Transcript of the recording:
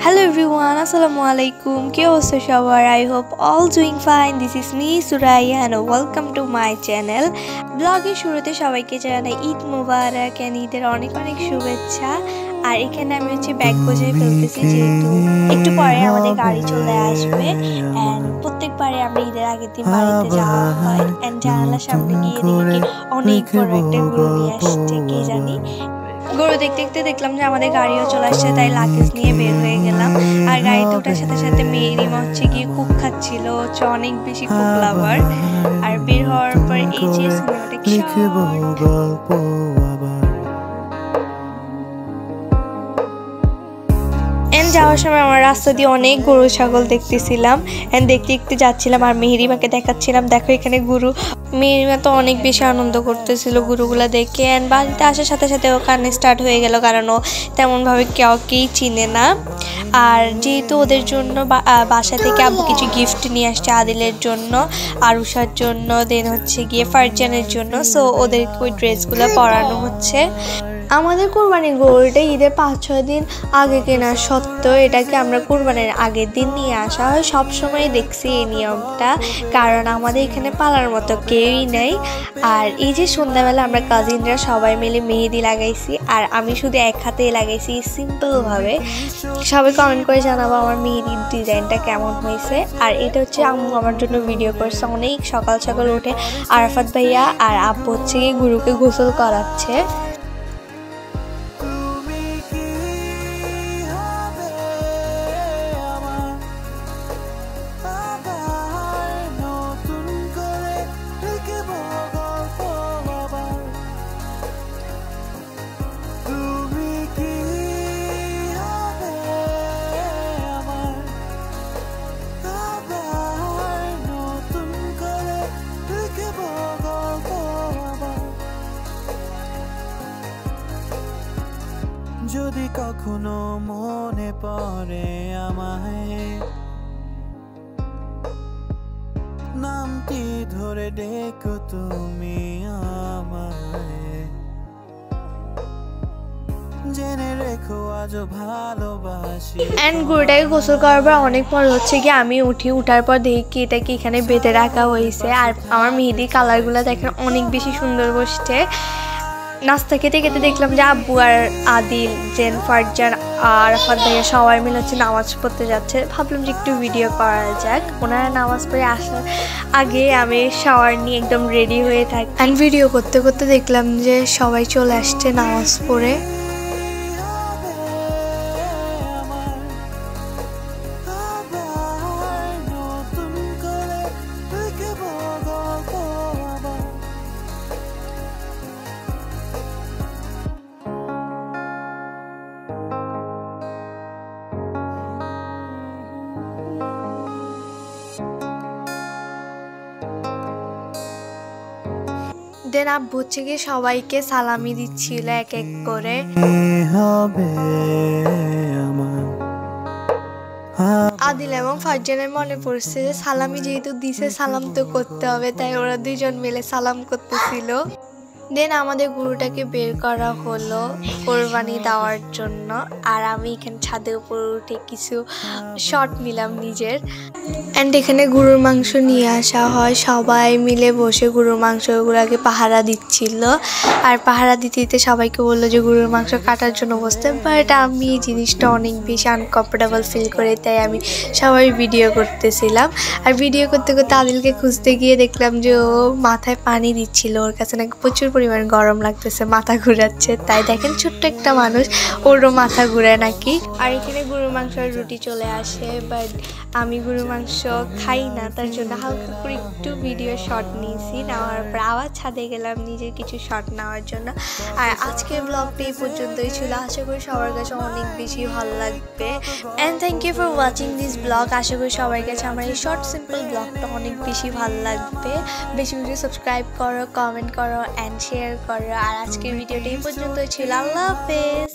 Hello everyone, Assalamualaikum. Kya hosto shobar? I hope all doing fine. This is me Suraya and welcome to my channel. Vlog এর শুরুতে সবাইকে জানাই ঈদ মোবারক and ঈদের অনেক অনেক শুভেচ্ছা। আর এখানে আমি ব্যাগ গোছাই ফেলতেছি যেহেতু একটু পরে আমাদের গাড়ি চলে আসবে and প্রত্যেকবারে আমরা ঈদের আগের দিন বাড়িতে যাওয়া হয় and জানালার সামনে গিয়ে দেখি অনেক বড় একটা গরু নিয়ে আসছে কে জানি। গরু দেখতে দেখতে দেখলাম যে আমাদের গাড়িও চলে আসছে তাই লাগেজ নিয়ে বের হয়ে গেলাম আর গাড়িতে ওঠার সাথে সাথে মেয়েরিমা গিয়ে কুক খাচ্ছিল অনেক বেশি কুক লাভার আর বের হওয়ার পর এই যে যাওয়ার সময় আমার রাস্তা দিয়ে অনেক গরু ছাগল দেখতেছিলাম এন্ড দেখতে দেখতে যাচ্ছিলাম আর মেহেরিমাকে দেখাচ্ছিলাম দেখো এখানে গরু। মেহেরিমা তো অনেক বেশি আনন্দ করতেছিল গরুগুলা দেখে এন্ড বাড়িতে আসার সাথে সাথে ও কান্না স্টার্ট হয়ে গেল কারণ ও তেমনভাবে কাউকেই চিনে না। আর যেহেতু ওদের জন্য বাসা থেকে আব্বু কিছু গিফট নিয়ে আসছে আদিলের জন্য আরুষার জন্য দেন গিয়ে ফারজানের জন্য সো ওদেরকে ওই ড্রেসগুলো পরানো হচ্ছে। আমাদের কুরবানির গরুটা ঈদের ৫-৬ দিন আগে কেনার সত্ত্বেও এটাকে আমরা কুরবানির আগের দিন নিয়ে আসা হয়। সবসময় দেখছি এই নিয়মটা কারণ আমাদের এখানে পালার মতো কেউই নেই। আর এই যে সন্ধ্যাবেলা আমরা কাজিনরা সবাই মিলে মেহেদি লাগাইছি আর আমি শুধু এক হাতেই লাগাইছি সিম্পলভাবে। সবাই কমেন্ট করে জানাবো আমার মেহেদির ডিজাইনটা কেমন হয়েছে। আর এটা আম্মু আমার জন্য ভিডিও করছে অনেক সকাল সকাল উঠে আরাফাত ভাইয়া আর আব্বু গিয়ে গুরুকে গোসল করাচ্ছে। যদি কখনো মনে পড়ে আমায় নামটি ধরে ডেকো তুমি আমায় জেনে রেখো আজ ভালোবাসি। এন্ড গরুটাকে গোসল করার পর অনেক পর গিয়ে আমি উঠার পর দেখি এটাকে এখানে বেঁধে রাখা হয়েছে আর আমার মেহেদির কালারগুলো দেখেন অনেক বেশি সুন্দর বসছে। নাস্তা খেতে খেতে দেখলাম যে আব্বু আর আদিল জেন ফারজান আর আরাফাত ভাইয়া সবাই মিলে নামাজ পড়তে যাচ্ছে। ভাবলাম যে একটু ভিডিও করা যাক। ওনারা নামাজ পড়ে আসার আগে আমি শাওয়ার নিয়ে একদম রেডি হয়ে থাকি অ্যান্ড ভিডিও করতে করতে দেখলাম যে সবাই চলে আসছে নামাজ পড়ে। দেন আব্বু গিয়ে সবাইকে সালামি দিচ্ছিল এক এক করে। আদিল এবং ফারজানের মনে পড়ছে যে সালামি যেহেতু দিছে সালাম তো করতে হবে তাই ওরা দুইজন মিলে সালাম করতেছিল। দেন আমাদের গরুটাকে বের করা হলো কোরবানি দেওয়ার জন্য আর আমি এখানে ছাদের উপর উঠে কিছু শট নিলাম নিজের। অ্যান্ড এখানে গরুর মাংস নিয়ে আসা হয় সবাই মিলে বসে গরুর মাংসগুলোকে পাহারা দিচ্ছিল আর পাহারা দিতে দিতে সবাইকে বললো যে গরুর মাংস কাটার জন্য বসতে। বাট আমি এই জিনিসটা অনেক বেশি আনকমফোর্টেবল ফিল করে তাই আমি সবাই ভিডিও করতেছিলাম আর ভিডিও করতে করতে আদিলকে খুঁজতে গিয়ে দেখলাম যে ও মাথায় পানি দিচ্ছিল ওর কাছে নাকি প্রচুর পরিমাণ গরম লাগতেছে মাথা ঘুরাচ্ছে তাই দেখেন ছোট্ট একটা মানুষ ওরও মাথা ঘুরায় নাকি। আর এখানে গরুর মাংস আর রুটি চলে আসে বাট আমি গরুর মাংস খাই না তার জন্য হালকা করে একটু ভিডিও শট নিয়েছি। নেওয়ার পর আবার ছাদে গেলাম নিজের কিছু শট নেওয়ার জন্য। আর আজকের ব্লগটা এই পর্যন্তই ছিল। আশা করি সবার কাছে অনেক বেশি ভালো লাগবে and thank you for watching this blog. আশা করি সবার কাছে আমার এই শর্ট সিম্পল ব্লগটা অনেক বেশি ভালো লাগবে। বেশি বেশি সাবস্ক্রাইব করো, কমেন্ট করো অ্যান্ড শেয়ার করো। আর আজকের ভিডিওটা এই পর্যন্তই ছিল। আল্লাহ হাফেজ।